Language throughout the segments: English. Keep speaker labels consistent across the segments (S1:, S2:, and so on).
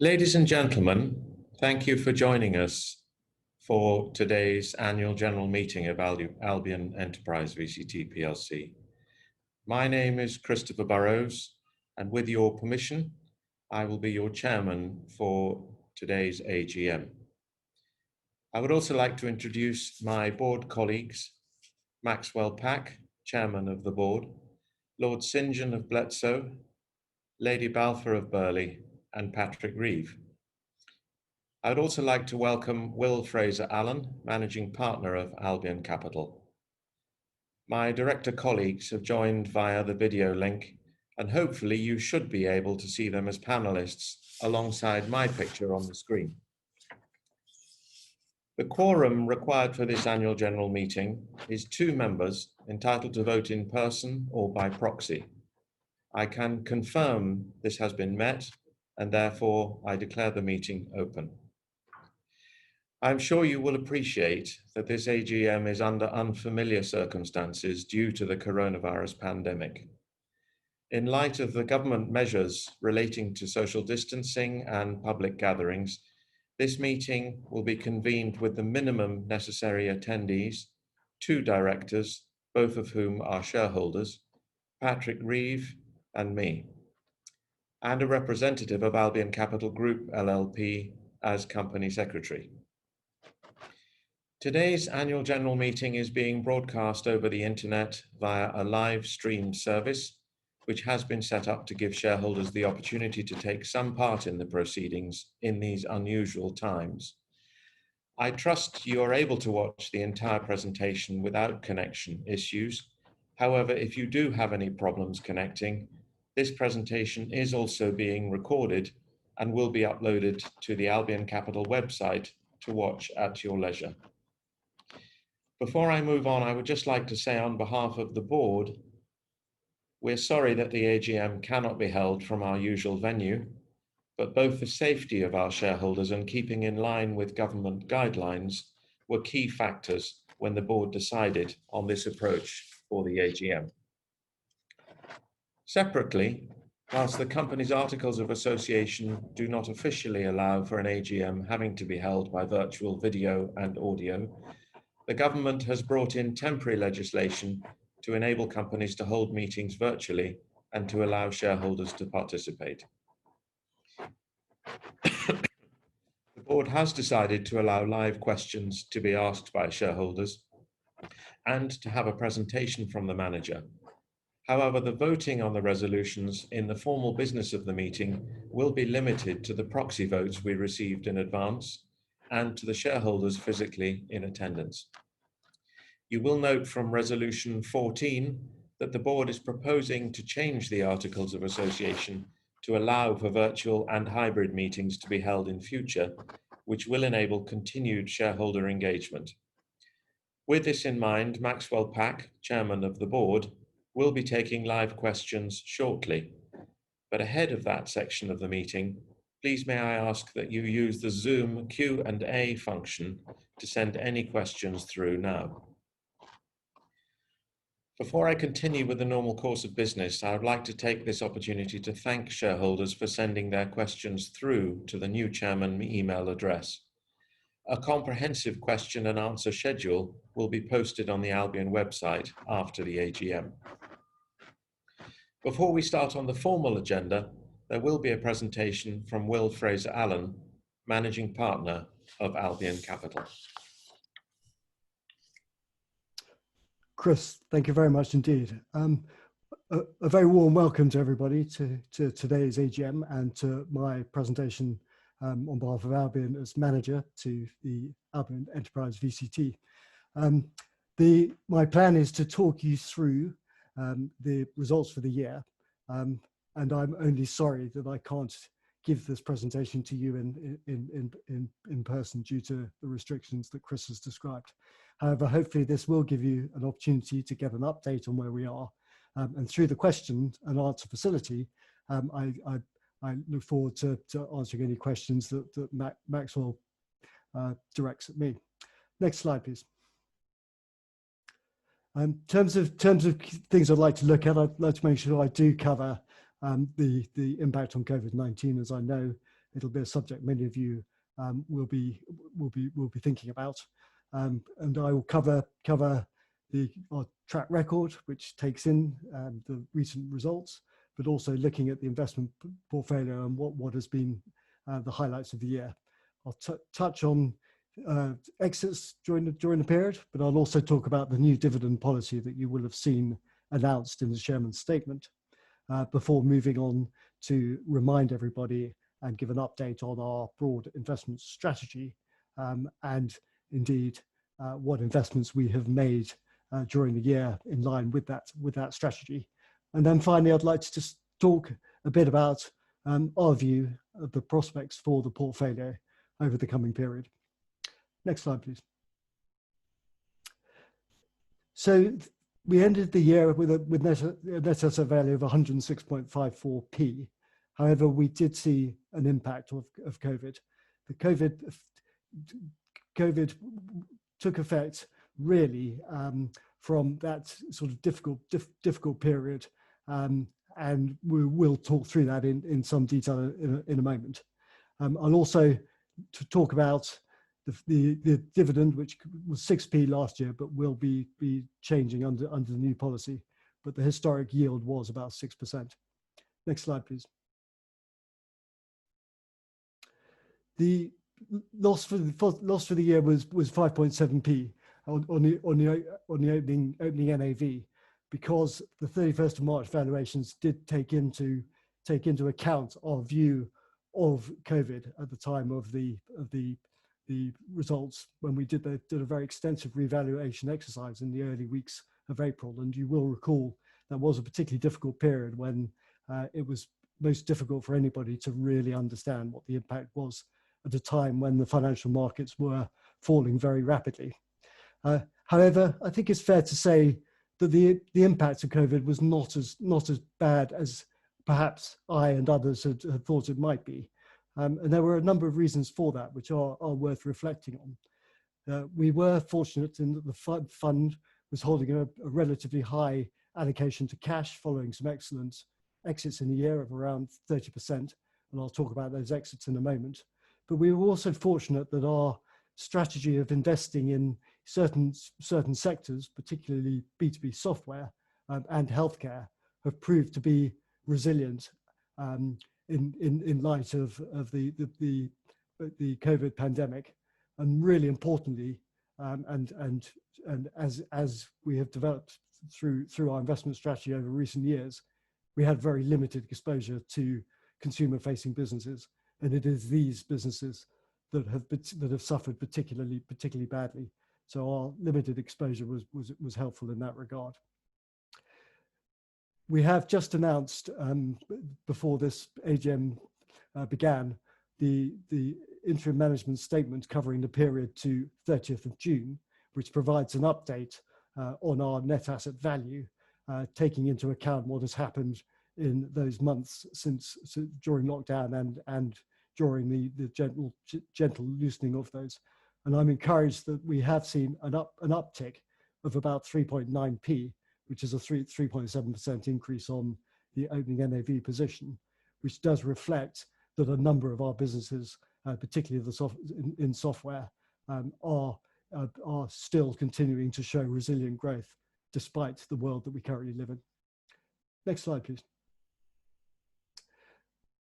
S1: Ladies and gentlemen, thank you for joining us for today's annual general meeting of Albion Enterprise VCT PLC. My name is Christopher Burrows, and with your permission, I will be your chairman for today's AGM. I would also like to introduce my board colleagues, Maxwell Pack, chairman of the board, Lord St John of Bletsoe, Lady Balfour of Burley, and Patrick Reeve. I would also like to welcome Will Fraser-Allen, Managing Partner of Albion Capital. My director colleagues have joined via the video link, and hopefully you should be able to see them as panelists alongside my picture on the screen. The quorum required for this annual general meeting is 2 members entitled to vote in person or by proxy. I can confirm this has been met, and therefore I declare the meeting open. I'm sure you will appreciate that this AGM is under unfamiliar circumstances due to the coronavirus pandemic. In light of the government measures relating to social distancing and public gatherings, this meeting will be convened with the minimum necessary attendees, 2 directors, both of whom are shareholders, Patrick Reeve and me, and a representative of Albion Capital Group LLP as company secretary. Today's annual general meeting is being broadcast over the internet via a live stream service, which has been set up to give shareholders the opportunity to take some part in the proceedings in these unusual times. I trust you are able to watch the entire presentation without connection issues. However, if you do have any problems connecting, this presentation is also being recorded and will be uploaded to the Albion Capital website to watch at your leisure. Before I move on, I would just like to say on behalf of the board, we're sorry that the AGM cannot be held from our usual venue, but both the safety of our shareholders and keeping in line with government guidelines were key factors when the board decided on this approach for the AGM. Separately, whilst the company's articles of association do not officially allow for an AGM having to be held by virtual video and audio, the government has brought in temporary legislation to enable companies to hold meetings virtually and to allow shareholders to participate. The board has decided to allow live questions to be asked by shareholders and to have a presentation from the manager. However, the voting on the resolutions in the formal business of the meeting will be limited to the proxy votes we received in advance and to the shareholders physically in attendance. You will note from Resolution 14 that the board is proposing to change the Articles of Association to allow for virtual and hybrid meetings to be held in future, which will enable continued shareholder engagement. With this in mind, Maxwell Pack, Chairman of the Board, will be taking live questions shortly. But ahead of that section of the meeting, please may I ask that you use the Zoom Q&A function to send any questions through now. Before I continue with the normal course of business, I would like to take this opportunity to thank shareholders for sending their questions through to the new chairman email address. A comprehensive question and answer schedule will be posted on the Albion website after the AGM. Before we start on the formal agenda, there will be a presentation from Will Fraser-Allen, Managing Partner of Albion Capital.
S2: Chris, thank you very much indeed. A very warm welcome to everybody to today's AGM and to my presentation on behalf of Albion as manager to the Albion Enterprise VCT. My plan is to talk you through the results for the year, and I'm only sorry that I can't give this presentation to you in person due to the restrictions that Chris has described. However, hopefully this will give you an opportunity to get an update on where we are. And through the question and answer facility, I look forward to answering any questions that Maxwell directs at me. Next slide, please. In terms of things I'd like to look at, I'd like to make sure I do cover the impact on COVID-19, as I know it'll be a subject many of you will be thinking about. And I will cover our track record, which takes in the recent results, but also looking at the investment portfolio and what has been the highlights of the year. I'll touch on exits during the period, but I'll also talk about the new dividend policy that you will have seen announced in the chairman's statement, before moving on to remind everybody and give an update on our broad investment strategy, and indeed what investments we have made during the year in line with that strategy. And then finally, I'd like to just talk a bit about our view of the prospects for the portfolio over the coming period. Next slide, please. So we ended the year with net asset value of 106.54p. However, we did see an impact of COVID. The COVID took effect really from that sort of difficult period, and we will talk through that in some detail in a moment. I'll also talk about the dividend, which was 6p last year, but will be changing under the new policy. But the historic yield was about 6%. Next slide, please. The loss for the year was 5.7p on the opening NAV, because the 31st of March valuations did take into account our view of COVID at the time of the results, when we did a very extensive revaluation exercise in the early weeks of April. And you will recall that was a particularly difficult period when it was most difficult for anybody to really understand what the impact was at a time when the financial markets were falling very rapidly. However, I think it's fair to say that the impact of COVID was not as bad as perhaps I and others had thought it might be. And there were a number of reasons for that, which are worth reflecting on. We were fortunate in that the fund was holding a relatively high allocation to cash following some excellent exits in the year of around 30%. And I'll talk about those exits in a moment. But we were also fortunate that our strategy of investing in certain sectors, particularly B2B software and healthcare, have proved to be resilient in light of the COVID pandemic. And really importantly, and as we have developed through our investment strategy over recent years, we had very limited exposure to consumer-facing businesses, and it is these businesses that have suffered particularly badly. So our limited exposure was helpful in that regard. We have just announced before this AGM began the interim management statement covering the period to 30th of June, which provides an update on our net asset value, taking into account what has happened in those months since during lockdown and during the gentle loosening of those. And I'm encouraged that we have seen an uptick of about 3.9p, which is a 3.7% increase on the opening NAV position, which does reflect that a number of our businesses, particularly in software, are still continuing to show resilient growth despite the world that we currently live in. Next slide, please.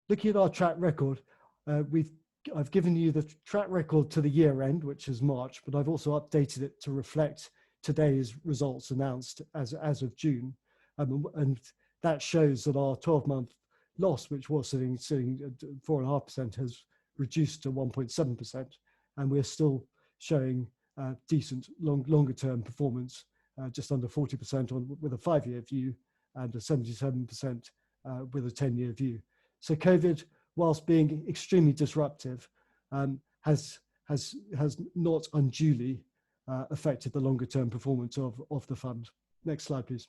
S2: Looking at our track record, I've given you the track record to the year end, which is March, but I've also updated it to reflect today's results announced as of June. And that shows that our 12-month loss, which was sitting at 4.5%, has reduced to 1.7%. And we're still showing decent longer term performance, just under 40% with a 5-year view and a 77% with a 10-year view. So COVID, whilst being extremely disruptive, has not unduly affected the longer term performance of the fund. Next slide, please.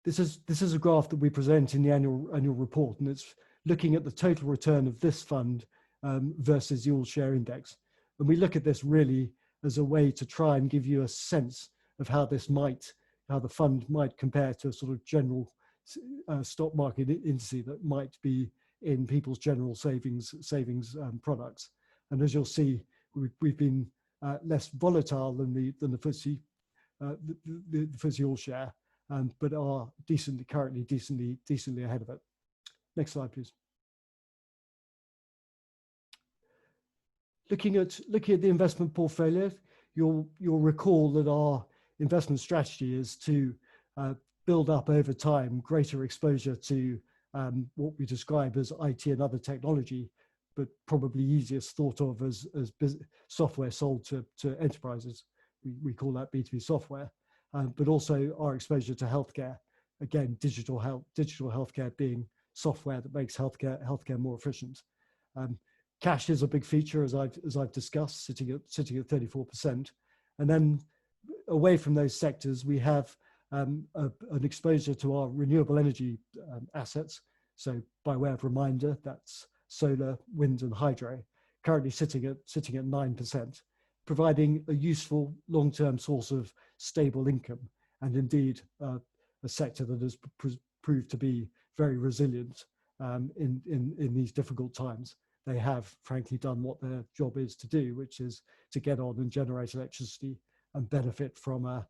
S2: This is a graph that we present in the annual report, and it's looking at the total return of this fund versus the all share index. And we look at this really as a way to try and give you a sense of how the fund might compare to a sort of general stock market indice that might be in people's general savings products. And as you'll see, we've been less volatile than the FTSE, the FTSE All Share, but are currently decently ahead of it. Next slide, please. Looking at the investment portfolio, you'll recall that our investment strategy is to build up over time greater exposure to what we describe as IT and other technology, but probably easiest thought of as software sold to enterprises. We call that B2B software, but also our exposure to healthcare. Again, digital healthcare being software that makes healthcare more efficient. Cash is a big feature, as I've discussed, sitting at 34%, and then away from those sectors, we have an exposure to our renewable energy assets. So, by way of reminder, that's solar, wind, and hydro, currently sitting at 9%, providing a useful long-term source of stable income, and indeed a sector that has proved to be very resilient in these difficult times. They have, frankly, done what their job is to do, which is to get on and generate electricity and benefit from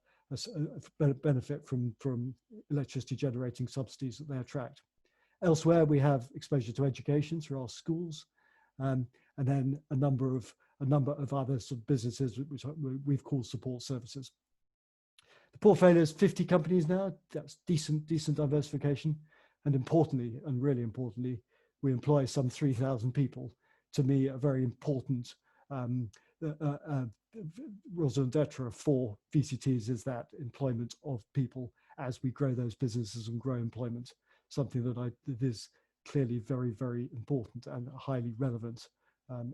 S2: from electricity generating subsidies that they attract. Elsewhere, we have exposure to education through our schools, and then a number of other sort of businesses which we've called support services. The portfolio is 50 companies now. That's decent diversification, and importantly, and really importantly, we employ some 3,000 people. To me, a very important raison d'etre for VCTs is that employment of people as we grow those businesses and grow employment. Something that is clearly very, very important and highly relevant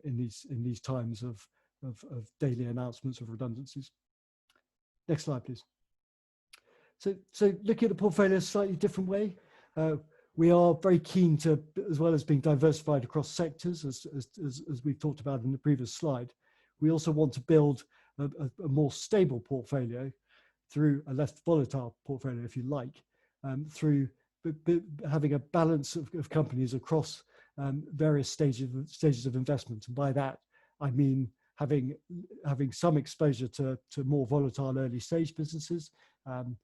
S2: in these times of daily announcements of redundancies. Next slide, please. So looking at the portfolio a slightly different way, we are very keen to, as well as being diversified across sectors, as we've talked about in the previous slide, we also want to build a more stable portfolio through a less volatile portfolio, if you like, through having a balance of companies across various stages of investment. And by that, I mean having some exposure to more volatile early stage businesses, and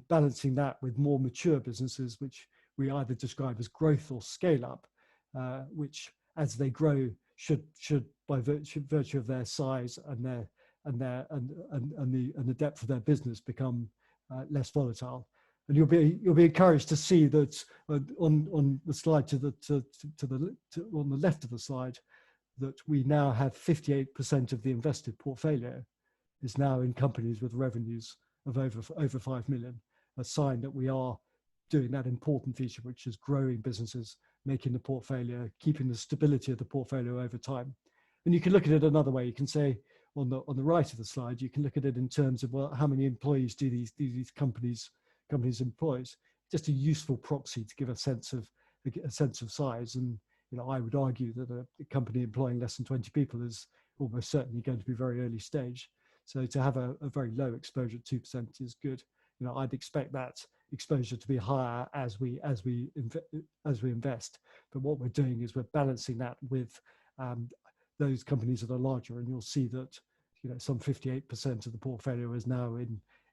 S2: balancing that with more mature businesses, which we either describe as growth or scale up, which as they grow should by virtue of their size and the depth of their business become less volatile. And you'll be encouraged to see that on the slide on the left of the slide, that we now have 58% of the invested portfolio is now in companies with revenues of over 5 million, a sign that we are doing that important feature, which is growing businesses, making the portfolio, keeping the stability of the portfolio over time. And you can look at it another way. You can say on the right of the slide, you can look at it in terms of, well, how many employees do these companies employs? Just a useful proxy to give a sense of size. And I would argue that a company employing less than 20 people is almost certainly going to be very early stage. So to have a very low exposure at 2% is good. I'd expect that exposure to be higher as we invest. But what we're doing is we're balancing that with those companies that are larger, and you'll see that some 58% of the portfolio is now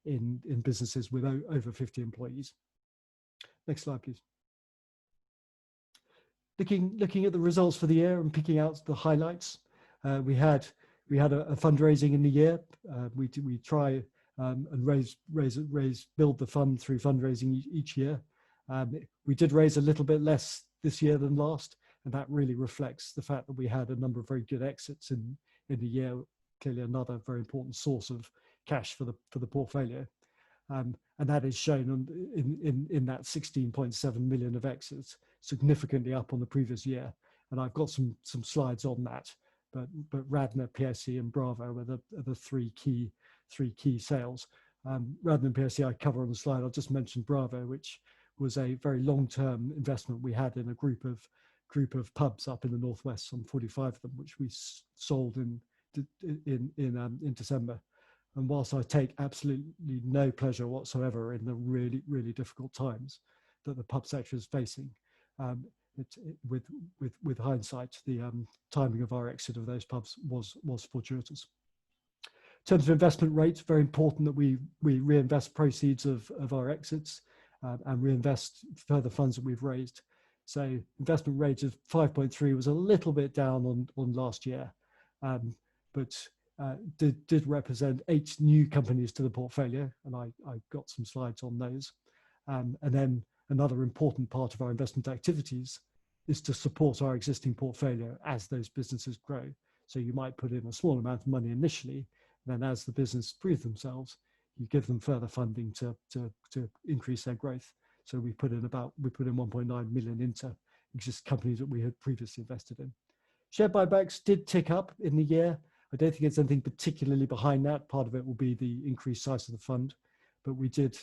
S2: in businesses with over 50 employees. Next slide, please. Looking at the results for the year and picking out the highlights, we had a fundraising in the year. We try and build the fund through fundraising each year. We did raise a little bit less this year than last, and that really reflects the fact that we had a number of very good exits in the year. Clearly, another very important source of cash for the portfolio, and that is shown in that 16.7 million of exits, significantly up on the previous year. And I've got some slides on that. But Radnor, PLC, and Bravo were the three key sales. Radnor and PLC I cover on the slide. I'll just mention Bravo, which was a very long-term investment we had in a group of pubs up in the northwest, some 45 of them, which we sold in December. And whilst I take absolutely no pleasure whatsoever in the really, really difficult times that the pub sector is facing, with hindsight, the timing of our exit of those pubs was fortuitous. In terms of investment rates, very important that we reinvest proceeds of our exits and reinvest further funds that we've raised. So investment rate of 5.3 was a little bit down on last year, but did represent 8 new companies to the portfolio, and I got some slides on those. And then another important part of our investment activities is to support our existing portfolio as those businesses grow. So you might put in a small amount of money initially, then as the business prove themselves, you give them further funding to increase their growth. So we put in 1.9 million into existing companies that we had previously invested in. Share buybacks did tick up in the year. I don't think it's anything particularly behind that. Part of it will be the increased size of the fund, but we did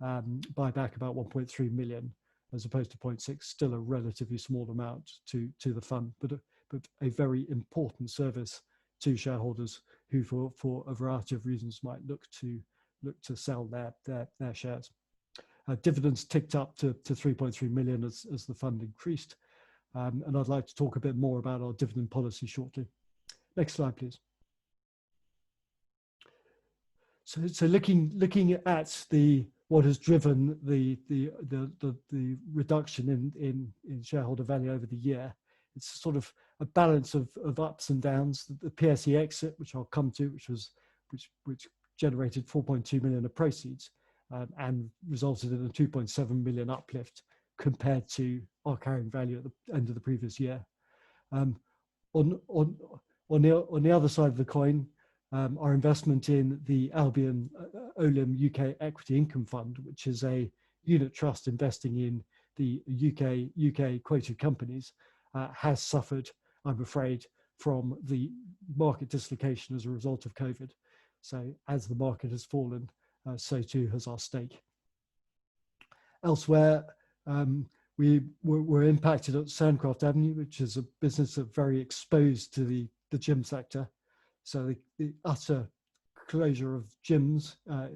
S2: buy back about 1.3 million as opposed to 0.6, still a relatively small amount to the fund, but a very important service to shareholders who, for a variety of reasons, might look to sell their shares. Dividends ticked up to 3.3 million as the fund increased, and I'd like to talk a bit more about our dividend policy shortly. Next slide, please. So looking at what has driven the reduction in shareholder value over the year, it's sort of a balance of ups and downs. The PLC exit, which I'll come to, which generated 4.2 million of proceeds and resulted in a 2.7 million uplift compared to our carrying value at the end of the previous year. On the other side of the coin, our investment in the Albion Olim UK Equity Income Fund, which is a unit trust investing in the UK quoted companies, has suffered, I'm afraid, from the market dislocation as a result of COVID. So as the market has fallen, so too has our stake. Elsewhere, we were impacted at Sandcraft Avenue, which is a business that's very exposed to the gym sector. So the utter closure of gyms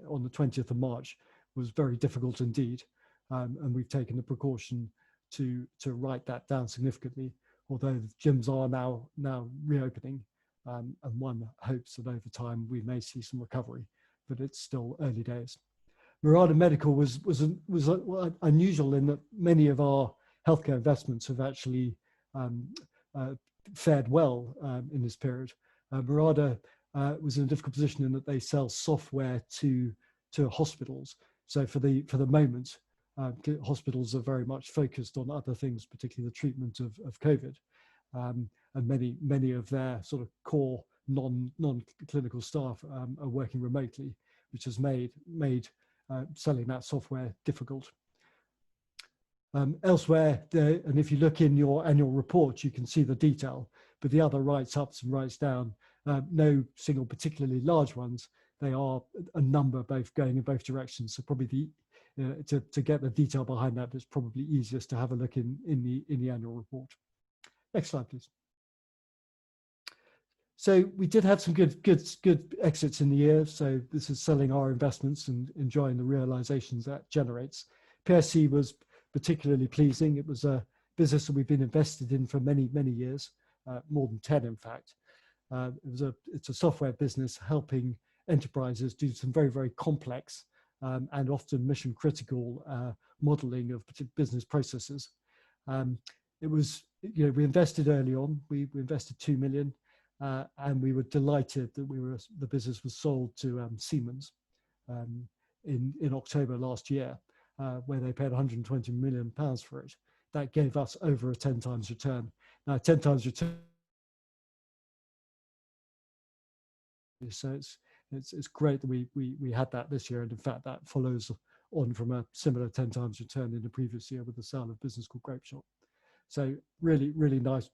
S2: on the 20th of March was very difficult indeed. And we've taken the precaution to write that down significantly, although the gyms are now reopening, and one hopes that over time we may see some recovery, but it's still early days. Murata Medical was unusual in that many of our healthcare investments have actually fared well in this period. Murata was in a difficult position in that they sell software to hospitals. So for the moment, hospitals are very much focused on other things, particularly the treatment of COVID, and many of their sort of core non-clinical staff are working remotely, which has made selling that software difficult. Elsewhere, and if you look in your annual report, you can see the detail, but the other writes ups and writes down, no single particularly large ones. They are a number both going in both directions. So probably to get the detail behind that, it's probably easiest to have a look in the annual report. Next slide, please. So we did have some good exits in the year. So this is selling our investments and enjoying the realizations that generates. PLC was particularly pleasing. It was a business that we've been invested in for many years, more than 10 in fact. It's a software business helping enterprises do some very complex and often mission critical modeling of business processes. It was, we invested early on. We invested 2 million. And we were delighted that the business was sold to Siemens in October last year, where they paid 120 million pounds for it. That gave us over a 10 times return. Now, 10 times return. So it's great that we had that this year, and in fact that follows on from a similar 10 times return in the previous year with the sale of a business called Grape Shop. So really nice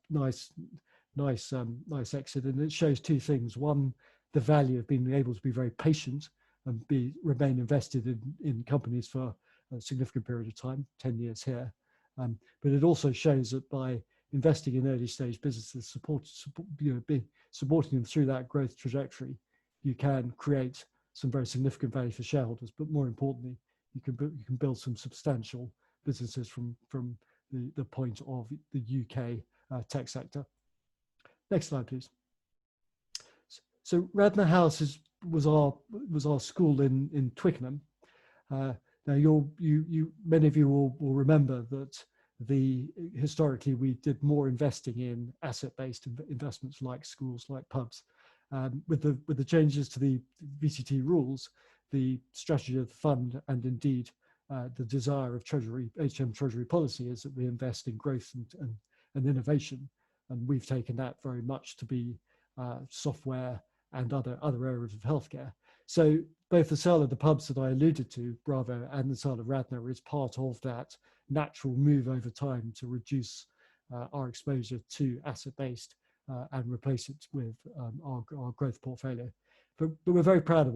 S2: exit, and it shows two things. One, the value of being able to be very patient and remain invested in companies for a significant period of time, 10 years here. But it also shows that by investing in early stage businesses, supporting them through that growth trajectory, you can create some very significant value for shareholders. But more importantly, you can build some substantial businesses from the point of the UK tech sector. Next slide, please. So Radnor House was our school in Twickenham. Now many of you will remember that historically we did more investing in asset-based investments like schools, like pubs. With the changes to the VCT rules, the strategy of the fund, and indeed the desire of AGM Treasury policy, is that we invest in growth and innovation, and we've taken that very much to be software and other areas of healthcare. So both the sale of the pubs that I alluded to, Bravo, and the sale of Radnor is part of that natural move over time to reduce our exposure to asset-based and replace it with our growth portfolio. But we're very proud of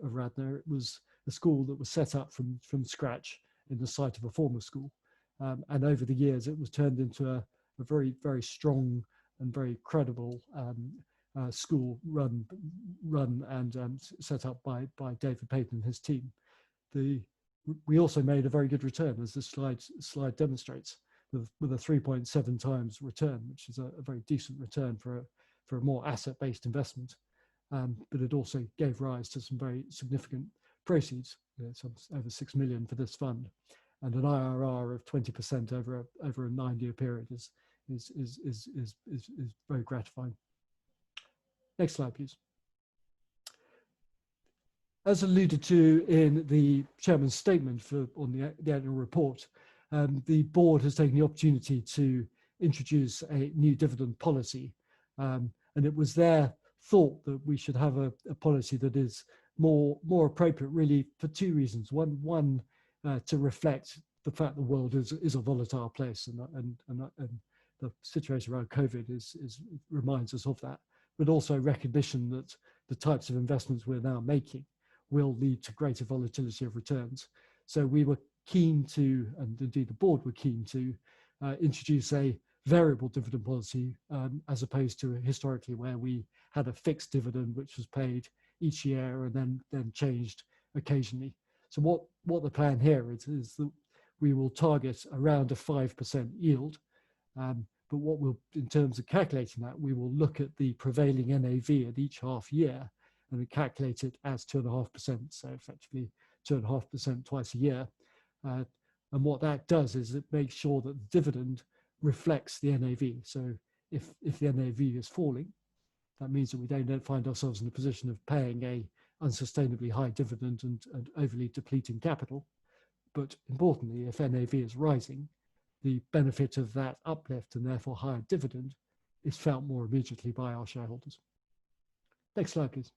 S2: Radnor. It was a school that was set up from scratch in the site of a former school. And over the years, it was turned into a very, very strong and very credible school run and set up by David Payton and his team. We also made a very good return, as this slide demonstrates, with a 3.7 times return, which is a very decent return for a more asset-based investment. But it also gave rise to some very significant proceeds, some over 6 million for this fund, and an IRR of 20% over a 9-year period is very gratifying. Next slide, please. As alluded to in the chairman's statement on the annual report, the board has taken the opportunity to introduce a new dividend policy, and it was their thought that we should have a policy that is more appropriate, really, for two reasons. One, to reflect the fact the world is a volatile place, and the situation around COVID reminds us of that, but also recognition that the types of investments we're now making will lead to greater volatility of returns. So we were keen to, and indeed the board were keen to, introduce a variable dividend policy, as opposed to historically where we had a fixed dividend which was paid each year and then changed occasionally. So what the plan here is that we will target around a 5% yield, but what we'll, in terms of calculating that, we will look at the prevailing NAV at each half year and we calculate it as 2.5%, so effectively 2.5% twice a year. And what that does is it makes sure that the dividend reflects the NAV. So if the NAV is falling, that means that we don't find ourselves in a position of paying a unsustainably high dividend and overly depleting capital. But importantly, if NAV is rising, the benefit of that uplift and therefore higher dividend is felt more immediately by our shareholders. Next slide, please.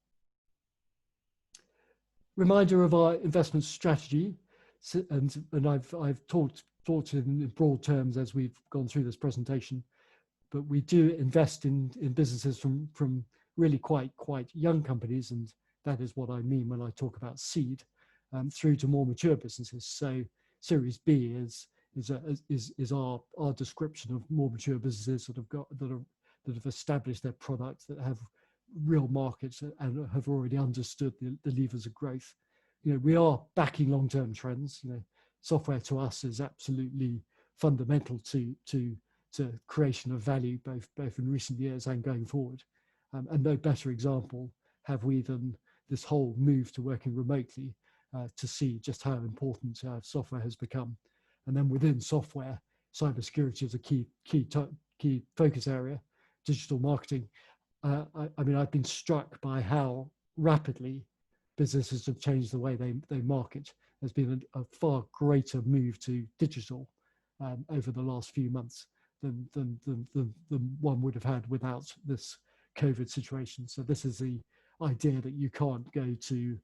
S2: Reminder of our investment strategy, and I've talked in broad terms as we've gone through this presentation, but we do invest in businesses from really quite young companies, and that is what I mean when I talk about seed, through to more mature businesses. So Series B is our description of more mature businesses that have established their product, that have real markets and have already understood the levers of growth. We are backing long-term trends. Software to us is absolutely fundamental to creation of value, both in recent years and going forward. And no better example have we than this whole move to working remotely to see just how important software has become. And then within software, cybersecurity is a key focus area, digital marketing. I mean, I've been struck by how rapidly businesses have changed the way they market. There's been a far greater move to digital over the last few months than one would have had without this COVID situation. So this is the idea that you can't go to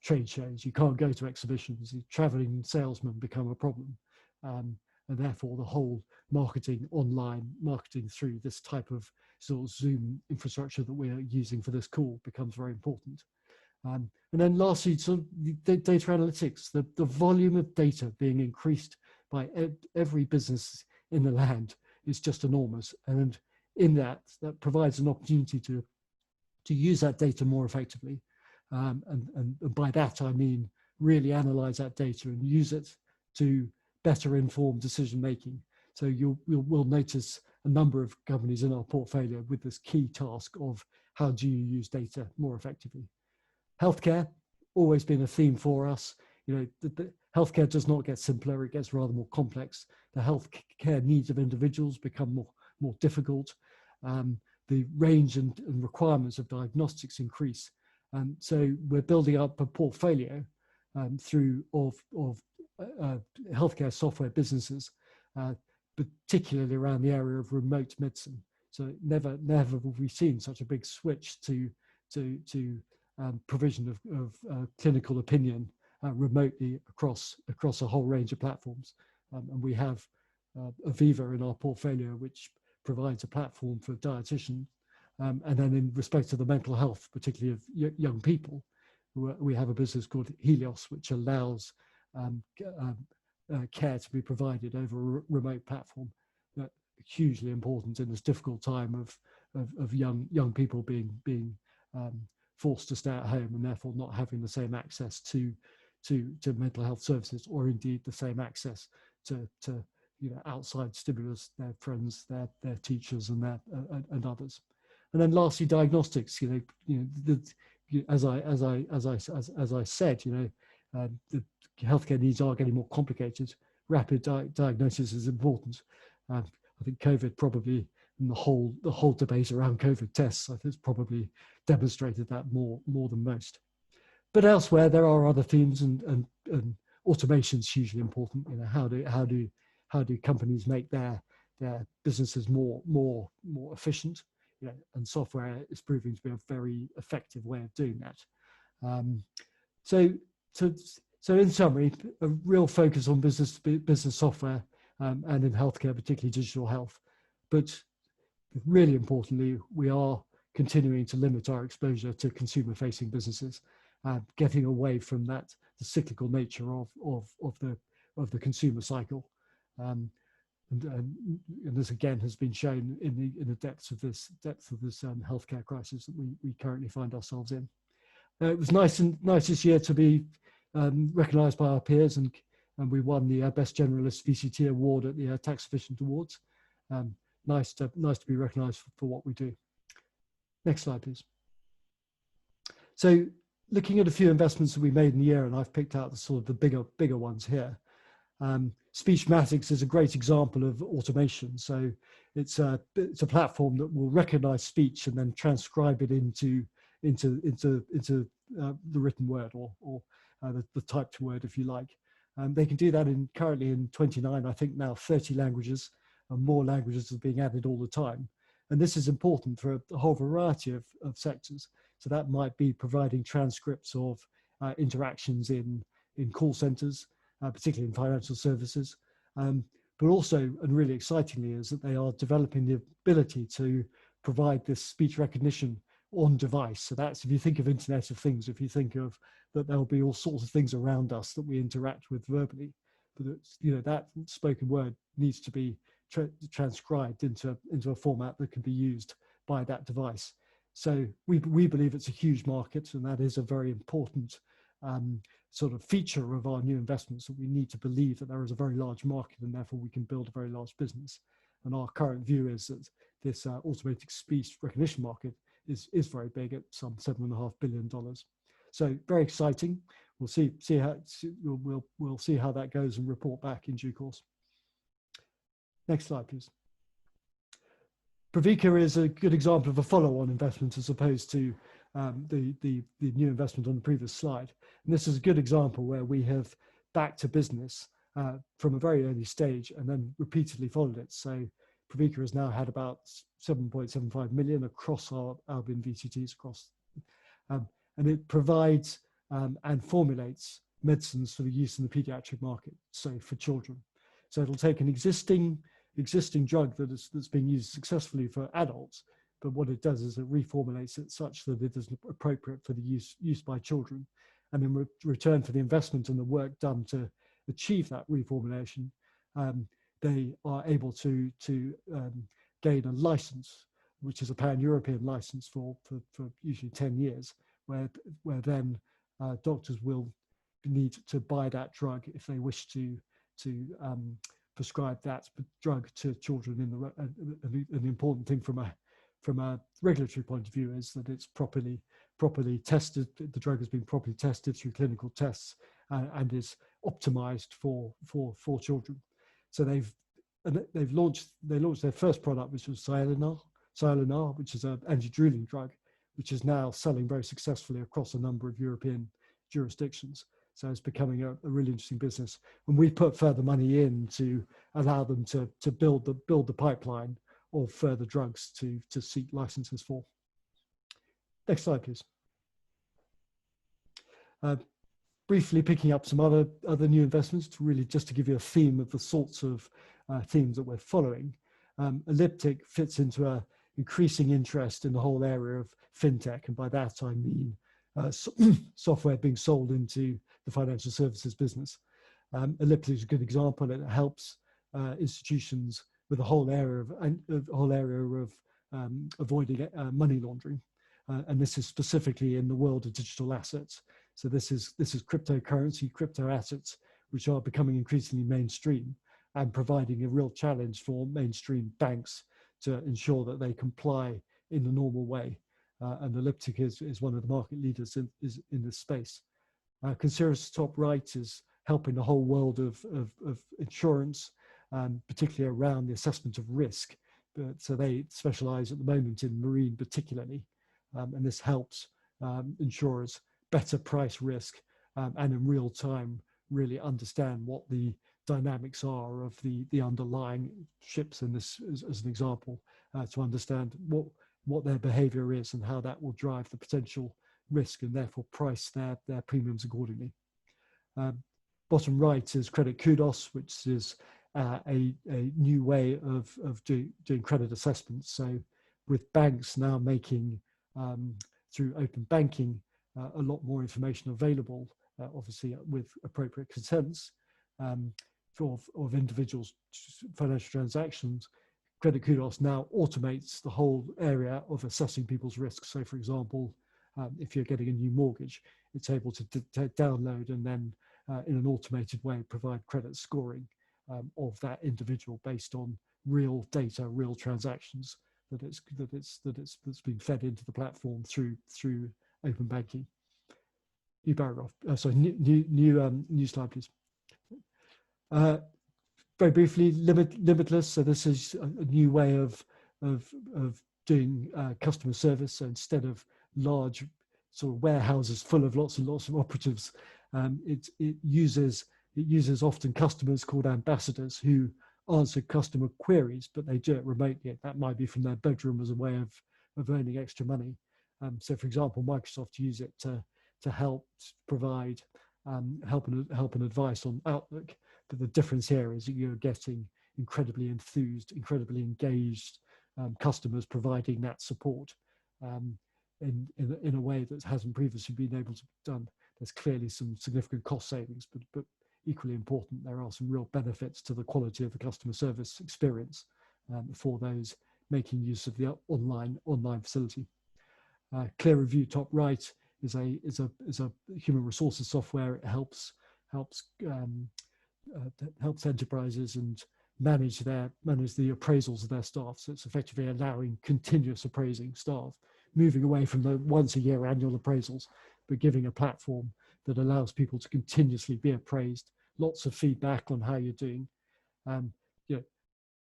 S2: trade shows, you can't go to exhibitions, traveling salesmen become a problem. And therefore the whole online marketing through this type of sort of Zoom infrastructure that we're using for this call becomes very important. And then lastly, sort of the data analytics, the volume of data being increased by every business in the land is just enormous. And in that provides an opportunity to use that data more effectively. And by that, I mean really analyze that data and use it to better informed decision making. So we'll notice a number of companies in our portfolio with this key task of how do you use data more effectively. Healthcare, always been a theme for us. You know, the healthcare does not get simpler, it gets rather more complex. The healthcare needs of individuals become more difficult. The range and requirements of diagnostics increase. So we're building up a portfolio through healthcare software businesses, particularly around the area of remote medicine. So never have we seen such a big switch to provision of clinical opinion remotely across a whole range of platforms. And we have Aviva in our portfolio, which provides a platform for dietitians. And then in respect to the mental health, particularly of young people, we have a business called Helios, which allows care to be provided over a remote platform. Hugely important in this difficult time of young people being forced to stay at home and therefore not having the same access to mental health services, or indeed the same access to outside stimulus, their friends, their teachers, and others. And then lastly, diagnostics. As I said, the healthcare needs are getting more complicated. Rapid diagnosis is important. I think COVID probably, and the whole debate around COVID tests, I think it's probably demonstrated that more than most. But elsewhere, there are other themes, and automation is hugely important. How do companies make their businesses more efficient? And software is proving to be a very effective way of doing that. So in summary, a real focus on business software and in healthcare, particularly digital health. But really importantly, we are continuing to limit our exposure to consumer-facing businesses, getting away from the cyclical nature of the consumer cycle. And this again has been shown in the depths of this healthcare crisis that we currently find ourselves in. It was nice this year to be recognised by our peers, and we won the Best Generalist VCT award at the Tax Efficient Awards. Nice to be recognised for what we do. Next slide, please. So, looking at a few investments that we made in the year, and I've picked out the bigger ones here. Speechmatics is a great example of automation. So it's a platform that will recognize speech and then transcribe it into the written word or the typed word, if you like. They can do that currently in 29, I think now 30 languages, and more languages are being added all the time. And this is important for a whole variety of sectors. So that might be providing transcripts of interactions in call centers, particularly in financial services. But also, and really excitingly, is that they are developing the ability to provide this speech recognition on device. So that's, if you think of Internet of Things, if you think of that there'll be all sorts of things around us that we interact with verbally, but that spoken word needs to be transcribed into a format that can be used by that device. So we believe it's a huge market, and that is a very important sort of feature of our new investments, that we need to believe that there is a very large market and therefore we can build a very large business. And our current view is that this automated speech recognition market is very big at some $7.5 billion. So very exciting. We'll see how that goes and report back in due course. Next slide, please. Pravica is a good example of a follow-on investment as opposed to the new investment on the previous slide. And this is a good example where we have backed a business from a very early stage and then repeatedly followed it. So Pravica has now had about 7.75 million across our Albion VCTs and it provides and formulates medicines for the use in the pediatric market, so for children. So it'll take an existing drug that's being used successfully for adults, but what it does is it reformulates it such that it is appropriate for the use by children. And in return for the investment and the work done to achieve that reformulation, they are able to gain a license, which is a pan-European license for usually 10 years, where then doctors will need to buy that drug if they wish to prescribe that drug to children. And the important thing from a regulatory point of view is that it's properly tested. The drug has been properly tested through clinical tests and is optimized for children. So they launched their first product, which was Sialinar, which is an anti-drooling drug, which is now selling very successfully across a number of European jurisdictions. So it's becoming a really interesting business. And we put further money in to allow them to build the pipeline of further drugs to seek licenses for. Next slide, please. Briefly picking up some other new investments to really just to give you a theme of the sorts of themes that we're following. Elliptic fits into a increasing interest in the whole area of fintech, and by that I mean software being sold into the financial services business. Elliptic is a good example. It helps institutions with the whole area of avoiding money laundering, and this is specifically in the world of digital assets. So this is cryptocurrency, crypto assets, which are becoming increasingly mainstream and providing a real challenge for mainstream banks to ensure that they comply in the normal way. And Elliptic is one of the market leaders in this space. Consiris top right is helping the whole world of insurance, particularly around the assessment of risk. So they specialize at the moment in marine particularly, and this helps insurers better price risk and in real time really understand what the dynamics are of the underlying ships in this as an example, to understand what their behavior is and how that will drive the potential risk and therefore price their premiums accordingly. Bottom right is Credit Kudos, which is a new way of doing credit assessments. So with banks now making through open banking a lot more information available, obviously with appropriate consents of individuals' financial transactions, Credit Kudos now automates the whole area of assessing people's risks. So for example, if you're getting a new mortgage, it's able to download and then in an automated way provide credit scoring of that individual based on real data, real transactions that's been fed into the platform through open banking. New paragraph. Sorry, new slide, please. Very briefly, Limitless. So this is a new way of doing customer service. So instead of large sort of warehouses full of lots and lots of operatives, it uses often customers called ambassadors who answer customer queries, but they do it remotely. That might be from their bedroom as a way of earning extra money. So for example, Microsoft use it to help provide help and advice on Outlook. But the difference here is that you're getting incredibly enthused, incredibly engaged customers providing that support in a way that hasn't previously been able to be done. There's clearly some significant cost savings, but equally important, there are some real benefits to the quality of the customer service experience for those making use of the online facility. Clear Review top right is a human resources software. It helps enterprises and manage the appraisals of their staff. So it's effectively allowing continuous appraising staff, moving away from the once a year annual appraisals, but giving a platform that allows people to continuously be appraised, lots of feedback on how you're doing.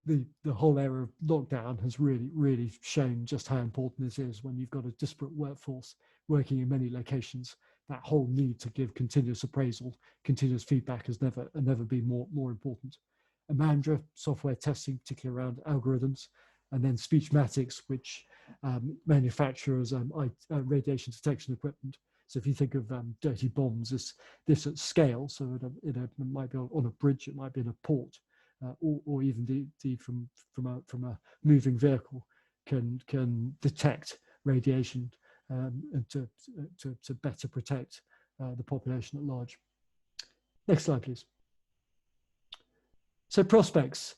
S2: The whole area of lockdown has really shown just how important this is when you've got a disparate workforce working in many locations. That whole need to give continuous appraisal, continuous feedback has never been more important. Amandra, software testing, particularly around algorithms, and then Speechmatics, which manufactures radiation detection equipment. So if you think of dirty bombs, this at scale, so it might be on a bridge, it might be in a port, or even from a moving vehicle, can detect radiation and to better protect the population at large. Next slide, please. So prospects.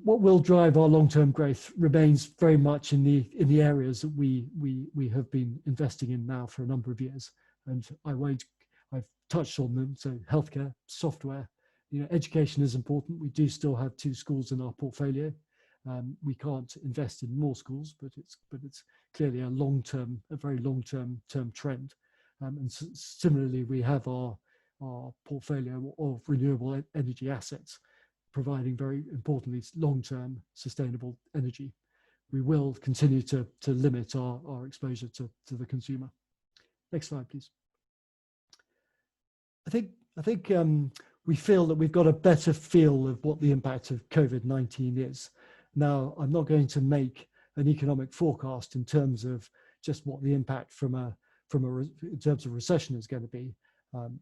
S2: What will drive our long-term growth remains very much in the areas that we have been investing in now for a number of years, and I I've touched on them. So healthcare, software, education is important. We do still have 2 schools in our portfolio. We can't invest in more schools, but it's clearly a very long-term trend. And similarly, we have our portfolio of renewable energy assets, providing, very importantly, long-term sustainable energy. We will continue to limit our exposure to the consumer. Next slide, please. I think we feel that we've got a better feel of what the impact of COVID-19 is. Now, I'm not going to make an economic forecast in terms of just what the impact in terms of recession is going to be.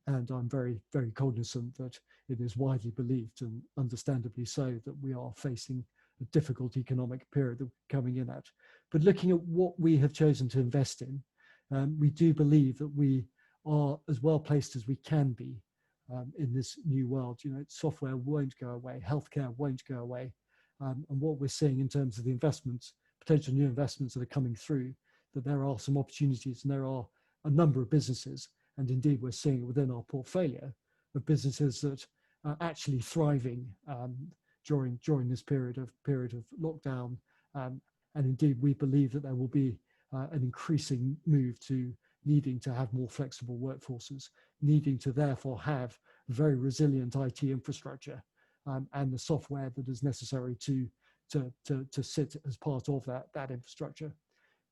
S2: And I'm very, very cognizant that it is widely believed, and understandably so, that we are facing a difficult economic period that we're coming in at. But looking at what we have chosen to invest in, we do believe that we are as well placed as we can be in this new world. Software won't go away, healthcare won't go away. And what we're seeing in terms of the investments, potential new investments that are coming through, that there are some opportunities, and there are a number of businesses, and indeed we're seeing it within our portfolio of businesses that are actually thriving during this period of lockdown. And indeed, we believe that there will be an increasing move to needing to have more flexible workforces, needing to therefore have very resilient IT infrastructure, and the software that is necessary to sit as part of that infrastructure.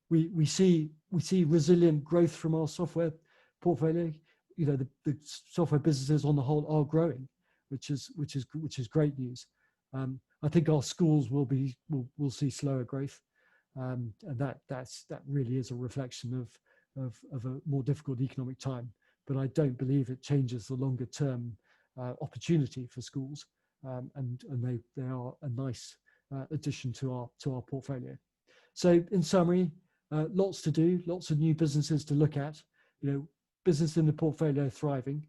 S2: We see resilient growth from our software portfolio. The software businesses on the whole are growing, which is great news. I think our schools will see slower growth, and that really is a reflection of a more difficult economic time. But I don't believe it changes the longer term opportunity for schools, and they are a nice addition to our portfolio. So in summary, lots to do, lots of new businesses to look at. Business in the portfolio thriving,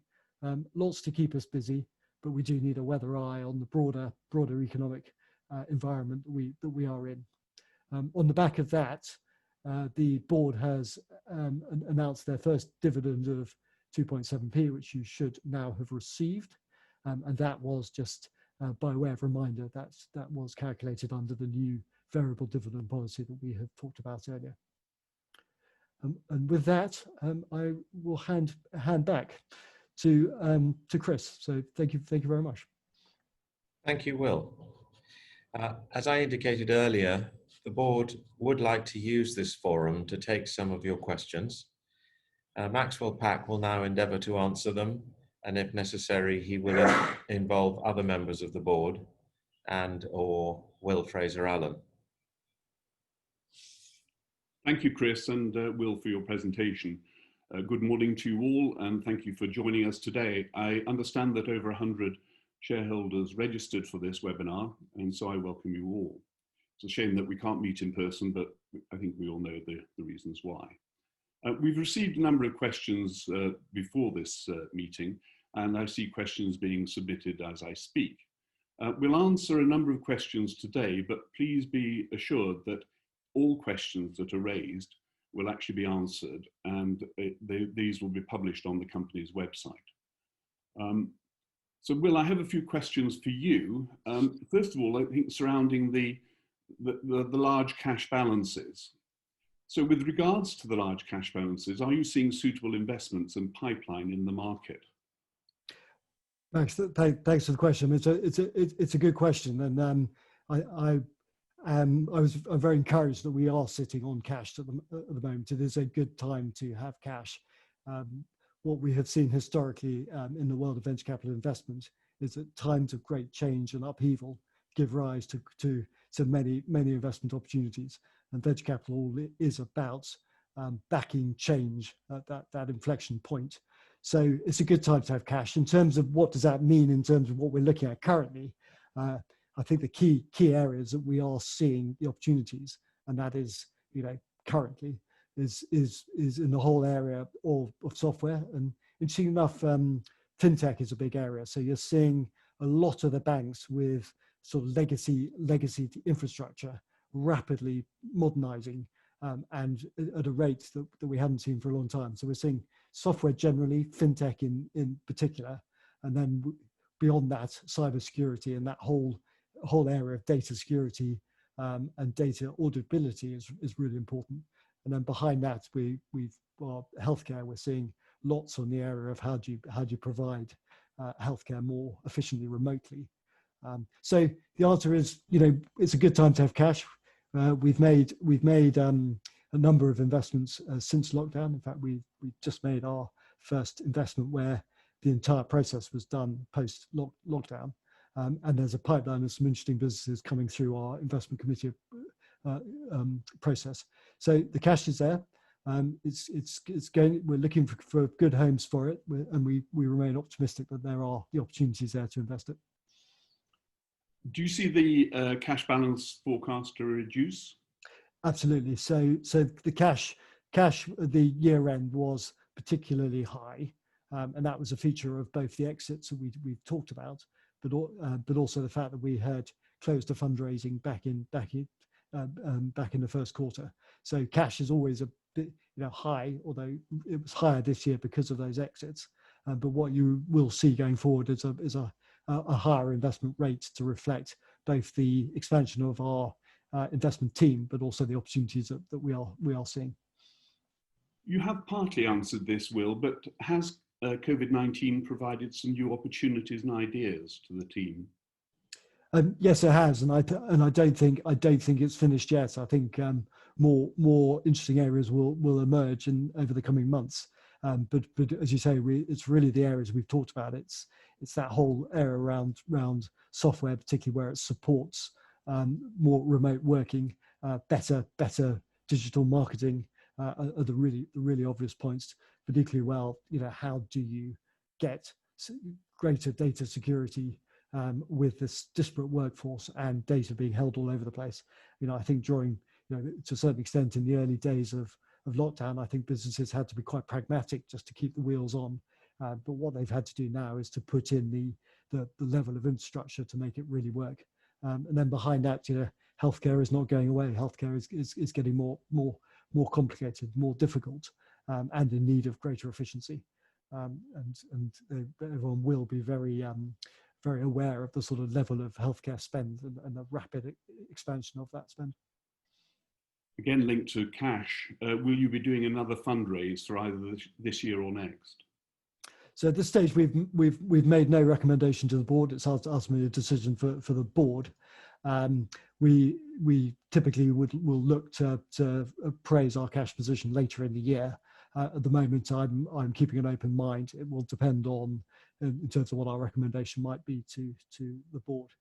S2: lots to keep us busy, but we do need a weather eye on the broader economic environment that we are in. On the back of that, the board has announced their first dividend of 2.7p, which you should now have received, and that was just by way of reminder, that was calculated under the new variable dividend policy that we have talked about earlier. And with that, I will hand back to Chris. So thank you very much.
S1: Thank you, Will. As I indicated earlier, the board would like to use this forum to take some of your questions. Maxwell Pack will now endeavour to answer them, and if necessary, he will involve other members of the board or Will Fraser-Allen.
S3: Thank you, Chris and Will, for your presentation. Good morning to you all, and thank you for joining us today. I understand that over 100 shareholders registered for this webinar, and so I welcome you all. It's a shame that we can't meet in person, but I think we all know the reasons why. We've received a number of questions before this meeting, and I see questions being submitted as I speak. We'll answer a number of questions today, but please be assured that all questions that are raised will actually be answered, and these will be published on the company's website. So Will, I have a few questions for you. First of all, I think surrounding the large cash balances. So with regards to the large cash balances, are you seeing suitable investments and pipeline in the market?
S2: Max, thanks for the question. It's a good question, and I'm very encouraged that we are sitting on cash at the moment. It is a good time to have cash. What we have seen historically in the world of venture capital investment is that times of great change and upheaval give rise to many investment opportunities, and venture capital is about backing change at that inflection point. So it's a good time to have cash. In terms of what does that mean in terms of what we're looking at currently, I think the key areas that we are seeing the opportunities, and that is, currently is in the whole area of software. And interesting enough, fintech is a big area. So you're seeing a lot of the banks with sort of legacy infrastructure rapidly modernizing, and at a rate that we haven't seen for a long time. So we're seeing software generally, fintech in particular, and then beyond that, cybersecurity and that whole area of data security and data auditability is really important. And then behind that, we've healthcare. We're seeing lots on the area of how do you provide healthcare more efficiently remotely. So the answer is, it's a good time to have cash. We've made a number of investments since lockdown. In fact, we just made our first investment where the entire process was done post lockdown, and there's a pipeline of some interesting businesses coming through our investment committee process. So the cash is there. It's going. We're looking for good homes for it, and we remain optimistic that there are the opportunities there to invest it.
S3: Do you see the cash balance forecast to reduce?
S2: Absolutely. So the cash at the year end was particularly high, and that was a feature of both the exits that we've talked about, but also the fact that we had closed a fundraising back in the first quarter. So cash is always a bit high, although it was higher this year because of those exits. But what you will see going forward is a higher investment rate to reflect both the expansion of our investment team, but also the opportunities that we are seeing.
S3: You have partly answered this, Will, but has COVID-19 provided some new opportunities and ideas to the team?
S2: Yes, it has, and I don't think it's finished yet. I think more interesting areas will emerge over the coming months. But as you say, it's really the areas we've talked about. It's that whole area around software, particularly where it supports more remote working, better digital marketing are the really obvious points. But equally well, how do you get greater data security with this disparate workforce and data being held all over the place? I think during, to a certain extent in the early days of lockdown, I think businesses had to be quite pragmatic just to keep the wheels on. But what they've had to do now is to put in the level of infrastructure to make it really work. And then behind that, healthcare is not going away. Healthcare is getting more complicated, more difficult, and in need of greater efficiency. And everyone will be very aware of the sort of level of healthcare spend and the rapid expansion of that spend.
S3: Again, linked to cash, will you be doing another fundraise for either this year or next?
S2: So at this stage, we've made no recommendation to the board. It's ultimately a decision for the board. We typically will look to appraise our cash position later in the year. At the moment, I'm keeping an open mind. It will depend on in terms of what our recommendation might be to the board.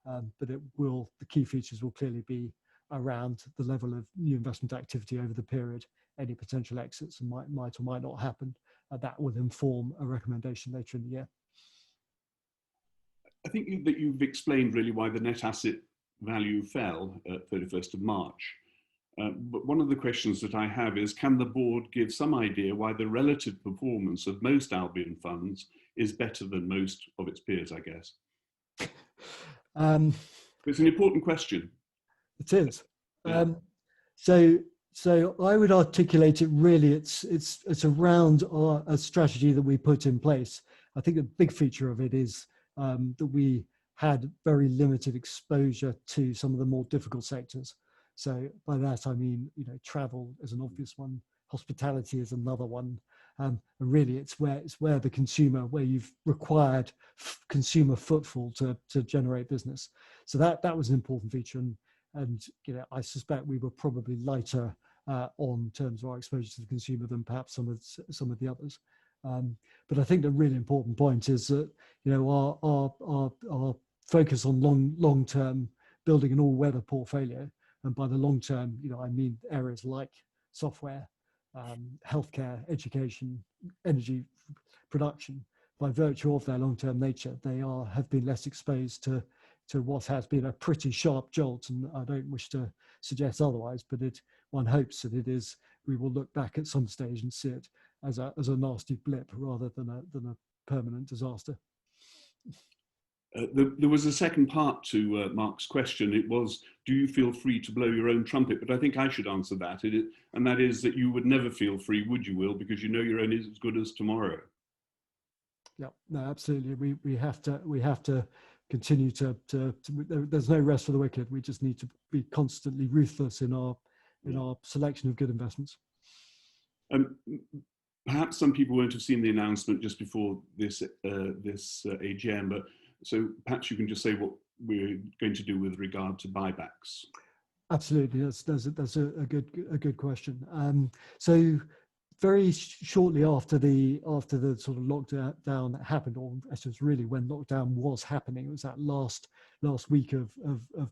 S2: But the key features will clearly be around the level of new investment activity over the period, any potential exits and might or might not happen. That will inform a recommendation later in the year.
S3: I think that you've explained really why the net asset value fell at 31st of March. But one of the questions that I have is, can the board give some idea why the relative performance of most Albion funds is better than most of its peers, I guess? It's an important question.
S2: It is.
S3: Yeah.
S2: So I would articulate it really, it's around a strategy that we put in place. I think a big feature of it is that we had very limited exposure to some of the more difficult sectors. So by that I mean, travel is an obvious one, hospitality is another one, and really it's where the consumer, where you've required consumer footfall to generate business. So that was an important feature, and I suspect we were probably lighter on terms of our exposure to the consumer than perhaps some of the others. But I think the really important point is that our focus on long-term building an all-weather portfolio, and by the long term, I mean areas like software, healthcare, education, energy production. By virtue of their long-term nature, they have been less exposed to what has been a pretty sharp jolt, and I don't wish to suggest otherwise, but one hopes that it is. We will look back at some stage and see it as a nasty blip rather than a permanent disaster.
S3: There was a second part to Mark's question. It was, do you feel free to blow your own trumpet? But I think I should answer that. And that is that you would never feel free, would you, Will? Because you know you're only as good as tomorrow.
S2: Yeah, no, absolutely. We have to continue to there's no rest for the wicked. We just need to be constantly ruthless in our selection of good investments.
S3: Perhaps some people won't have seen the announcement just before this AGM, but so perhaps you can just say what we're going to do with regard to buybacks.
S2: Absolutely, that's a good question. So very shortly after the sort of lockdown happened, or I suppose really when lockdown was happening, it was that last week of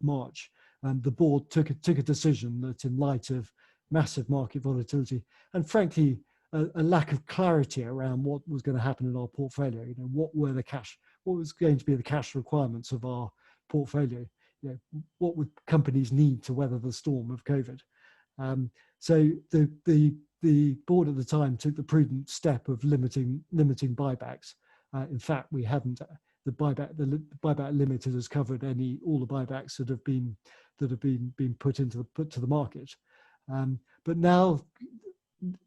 S2: March, the board took a decision that, in light of massive market volatility and frankly a lack of clarity around what was going to happen in our portfolio, what was going to be the cash requirements of our portfolio, what would companies need to weather the storm of COVID. So the board at the time took the prudent step of limiting buybacks. In fact, we hadn't the buyback limit has covered all the buybacks that have been put to the market. But now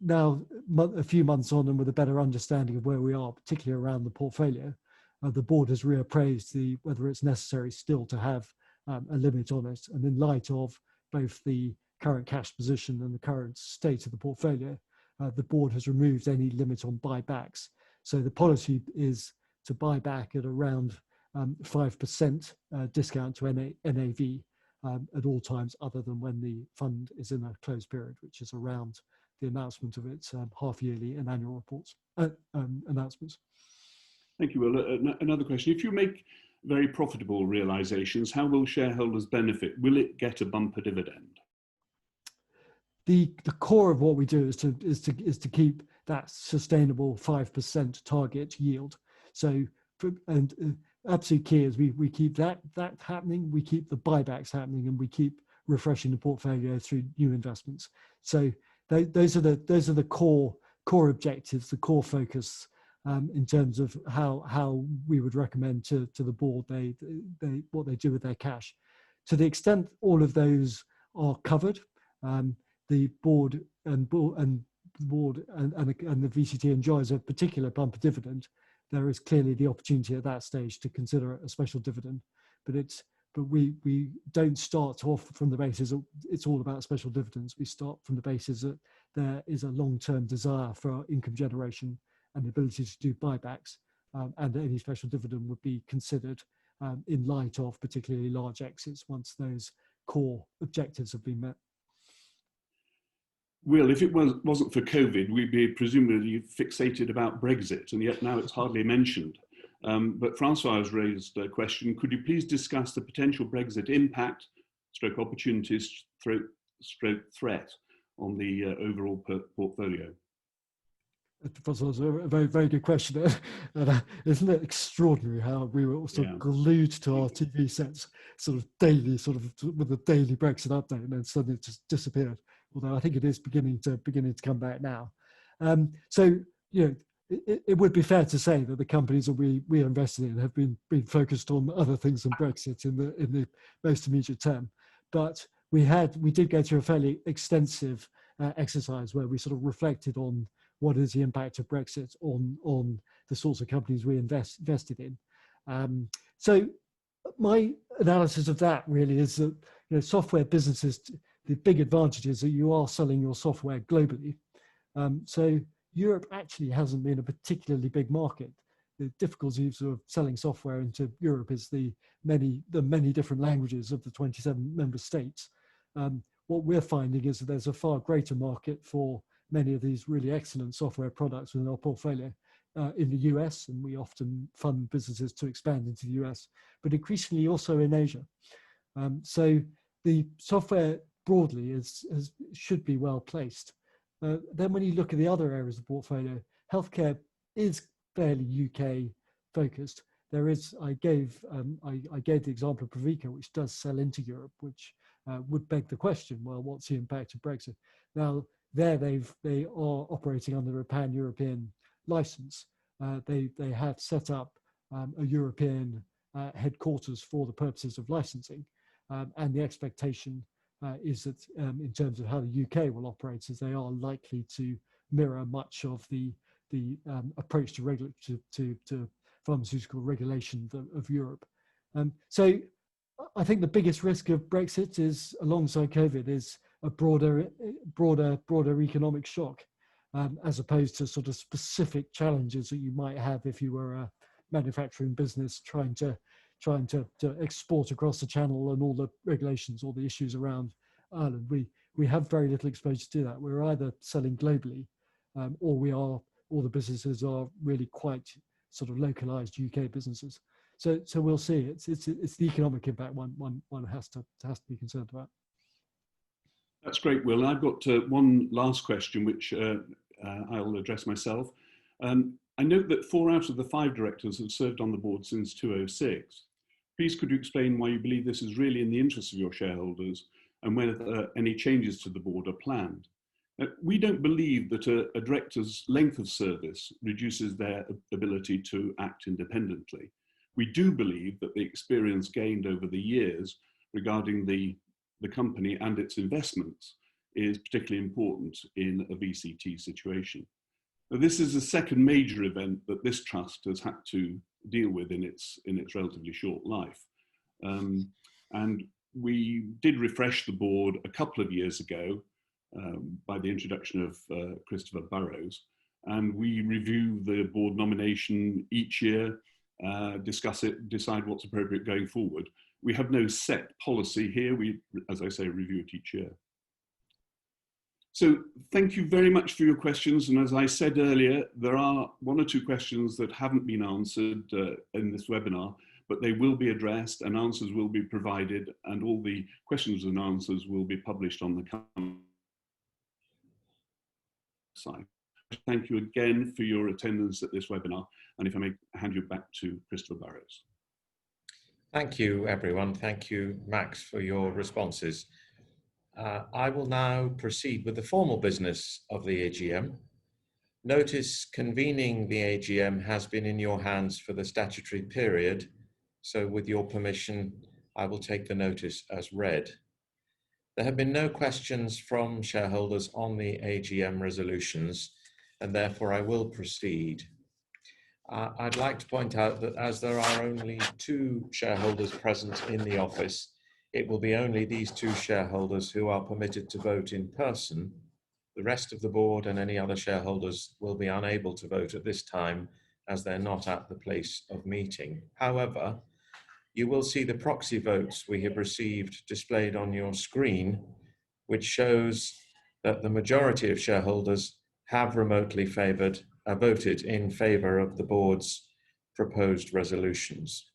S2: a few months on, and with a better understanding of where we are, particularly around the portfolio, the board has reappraised whether it's necessary still to have a limit on it. And in light of both the current cash position and the current state of the portfolio, the board has removed any limit on buybacks. So the policy is to buy back at around 5% discount to NAV at all times other than when the fund is in a closed period, which is around the announcement of its half-yearly and annual reports announcements.
S3: Thank you, Will. Another question. If you make very profitable realizations, how will shareholders benefit? Will it get a bumper dividend?
S2: The core of what we do is to keep that sustainable 5% target yield. So, absolute key is we keep that happening, we keep the buybacks happening, and we keep refreshing the portfolio through new investments. So those are the core objectives, the core focus in terms of how we would recommend to the board what they do with their cash. To the extent all of those are covered, the board and the VCT enjoys a particular bumper dividend. There is clearly the opportunity at that stage to consider a special dividend, but we don't start off from the basis of it's all about special dividends. We start from the basis that there is a long-term desire for income generation and the ability to do buybacks, and any special dividend would be considered in light of particularly large exits once those core objectives have been met.
S3: Will, if it wasn't for COVID, we'd be presumably fixated about Brexit, and yet now it's hardly mentioned. But Francois has raised a question. Could you please discuss the potential Brexit impact, stroke opportunities, stroke threat on the overall portfolio?
S2: That's also a very, very good question. Isn't it extraordinary how we were also glued to our TV sets sort of daily, with a daily Brexit update, and then suddenly it just disappeared. Although I think it is beginning to come back now. So it would be fair to say that the companies that we are invested in have been focused on other things than Brexit in the most immediate term. But we did go through a fairly extensive exercise where we sort of reflected on what is the impact of Brexit on the sorts of companies we invested in. So my analysis of that really is that software businesses, the big advantage is that you are selling your software globally. So Europe actually hasn't been a particularly big market. The difficulty of selling software into Europe is the many different languages of the 27 member states. What we're finding is that there's a far greater market for many of these really excellent software products within our portfolio in the US, and we often fund businesses to expand into the US, but increasingly also in Asia. So the software broadly should be well placed. Then when you look at the other areas of the portfolio, healthcare is fairly UK focused. I gave the example of Provica, which does sell into Europe, which would beg the question, well, what's the impact of Brexit? Now, they are operating under a pan-European license. They have set up a European headquarters for the purposes of licensing. And the expectation is that in terms of how the UK will operate, is they are likely to mirror much of the approach to pharmaceutical regulation of Europe. So I think the biggest risk of Brexit is, alongside COVID, is a broader economic shock, as opposed to sort of specific challenges that you might have if you were a manufacturing business trying to export across the channel, and all the regulations, all the issues around Ireland. We have very little exposure to that. We're either selling globally, or the businesses are really quite sort of localized UK businesses. So we'll see. It's the economic impact one has to be concerned about.
S3: That's great, Will. I've got one last question, which I'll address myself. I note that 4 out of the 5 directors have served on the board since 2006. Please could you explain why you believe this is really in the interest of your shareholders, and whether any changes to the board are planned? We don't believe that a director's length of service reduces their ability to act independently. We do believe that the experience gained over the years regarding the company and its investments is particularly important in a VCT situation. Now, this is the second major event that this trust has had to deal with in its relatively short life. And we did refresh the board a couple of years ago by the introduction of Christopher Burrows, and we review the board nomination each year, discuss it, decide what's appropriate going forward. We have no set policy here. We, as I say, review it each year. So thank you very much for your questions. And as I said earlier, there are 1 or 2 questions that haven't been answered in this webinar, but they will be addressed and answers will be provided, and all the questions and answers will be published on the site. Thank you again for your attendance at this webinar. And if I may hand you back to Christopher Burrows.
S1: Thank you, everyone. Thank you, Max, for your responses. I will now proceed with the formal business of the AGM. Notice convening the AGM has been in your hands for the statutory period, so with your permission, I will take the notice as read. There have been no questions from shareholders on the AGM resolutions, and therefore I will proceed. I'd like to point out that as there are only 2 shareholders present in the office, it will be only these 2 shareholders who are permitted to vote in person. The rest of the board and any other shareholders will be unable to vote at this time, as they're not at the place of meeting. However, you will see the proxy votes we have received displayed on your screen, which shows that the majority of shareholders have remotely voted in favour of the board's proposed resolutions.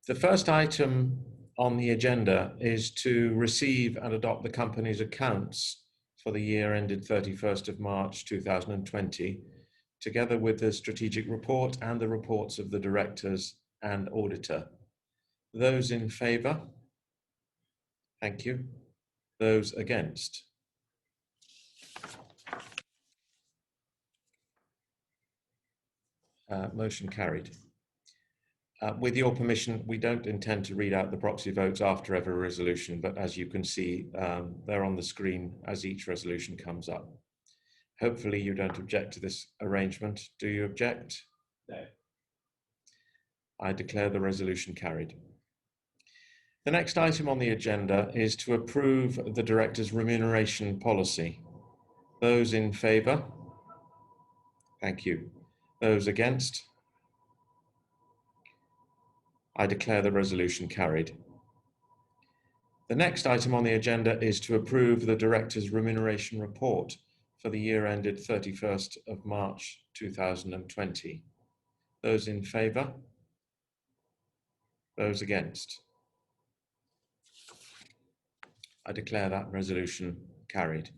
S1: The first item on the agenda is to receive and adopt the company's accounts for the year ended 31st of March 2020, together with the strategic report and the reports of the directors and auditor. Those in favour? Thank you. Those against? Motion carried. With your permission, we don't intend to read out the proxy votes after every resolution, but as you can see, they're on the screen as each resolution comes up. Hopefully you don't object to this arrangement. Do you object? No. I declare the resolution carried. The next item on the agenda is to approve the director's remuneration policy. Those in favour? Thank you. Those against? I declare the resolution carried. The next item on the agenda is to approve the director's remuneration report for the year ended 31st of March 2020. Those in favour? Those against? I declare that resolution carried.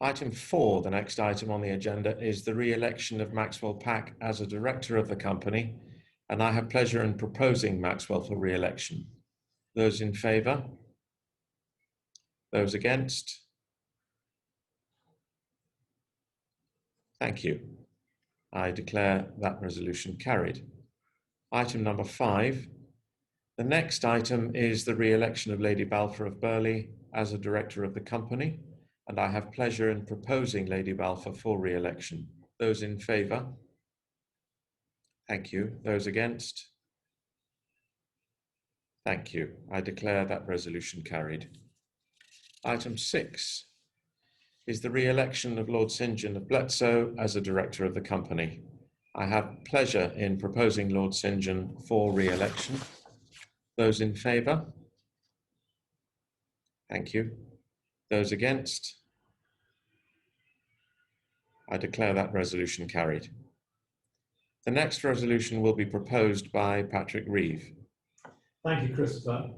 S1: Item 4, the next item on the agenda, is the re-election of Maxwell Pack as a director of the company, and I have pleasure in proposing Maxwell for re-election. Those in favour? Those against? Thank you. I declare that resolution carried. Item number 5. The next item is the re-election of Lady Balfour of Burley as a director of the company, and I have pleasure in proposing Lady Balfour for re-election. Those in favour? Thank you. Those against? Thank you. I declare that resolution carried. Item 6 is the re-election of Lord St. John of Bletsoe as a director of the company. I have pleasure in proposing Lord St. John for re-election. Those in favour? Thank you. Those against? I declare that resolution carried. The next resolution will be proposed by Patrick Reeve.
S4: Thank you, Christopher.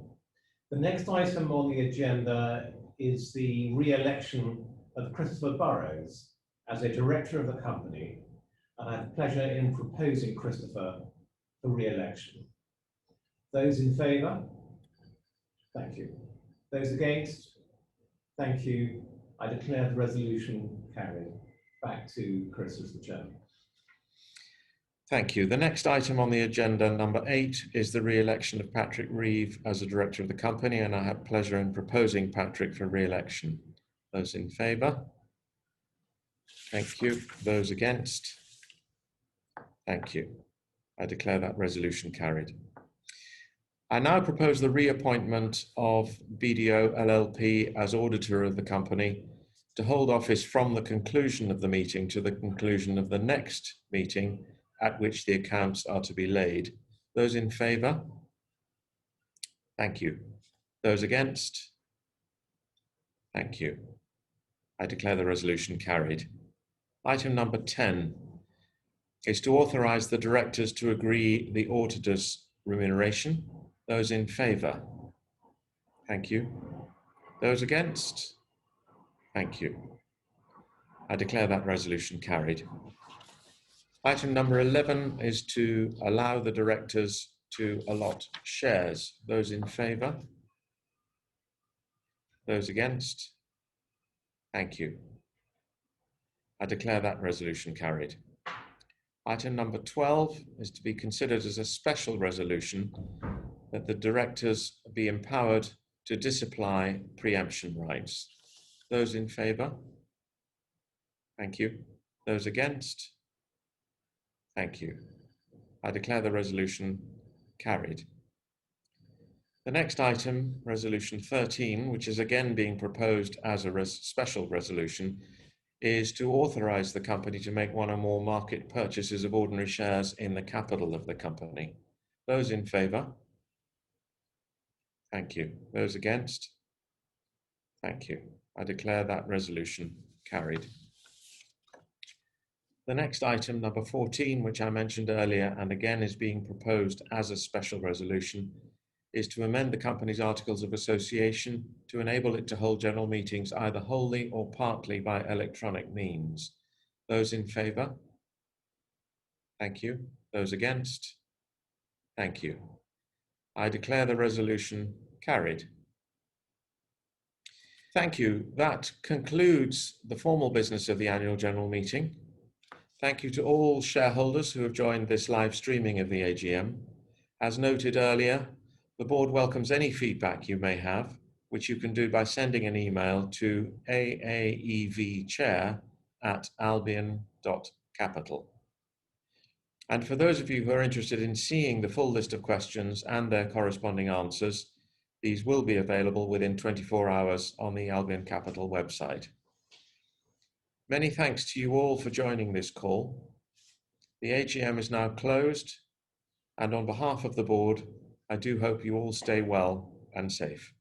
S4: The next item on the agenda is the re-election of Christopher Burrows as a director of the company, and I have pleasure in proposing Christopher for re-election. Those in favour? Thank you. Those against? Thank you. I declare the resolution carried. Back to Chris as the chairman.
S1: Thank you. The next item on the agenda, number 8, is the re-election of Patrick Reeve as a director of the company, and I have pleasure in proposing Patrick for re-election. Those in favour? Thank you. Those against? Thank you. I declare that resolution carried. I now propose the reappointment of BDO LLP as auditor of the company to hold office from the conclusion of the meeting to the conclusion of the next meeting at which the accounts are to be laid. Those in favour? Thank you. Those against? Thank you. I declare the resolution carried. Item number 10 is to authorise the directors to agree the auditor's remuneration. Those in favour? Thank you. Those against? Thank you. I declare that resolution carried. Item number 11 is to allow the directors to allot shares. Those in favour? Those against? Thank you. I declare that resolution carried. Item number 12 is to be considered as a special resolution that the directors be empowered to disapply preemption rights. Those in favour? Thank you. Those against? Thank you. I declare the resolution carried. The next item, resolution 13, which is again being proposed as a special resolution, is to authorise the company to make one or more market purchases of ordinary shares in the capital of the company. Those in favour? Thank you. Those against? Thank you. I declare that resolution carried. The next item, number 14, which I mentioned earlier and again is being proposed as a special resolution, is to amend the company's articles of association to enable it to hold general meetings either wholly or partly by electronic means. Those in favour? Thank you. Those against? Thank you. I declare the resolution carried. Thank you. That concludes the formal business of the annual general meeting. Thank you to all shareholders who have joined this live streaming of the AGM. As noted earlier, the board welcomes any feedback you may have, which you can do by sending an email to aaevchair@albion.capital. And for those of you who are interested in seeing the full list of questions and their corresponding answers, these will be available within 24 hours on the Albion Capital website. Many thanks to you all for joining this call. The AGM is now closed, and on behalf of the board, I do hope you all stay well and safe.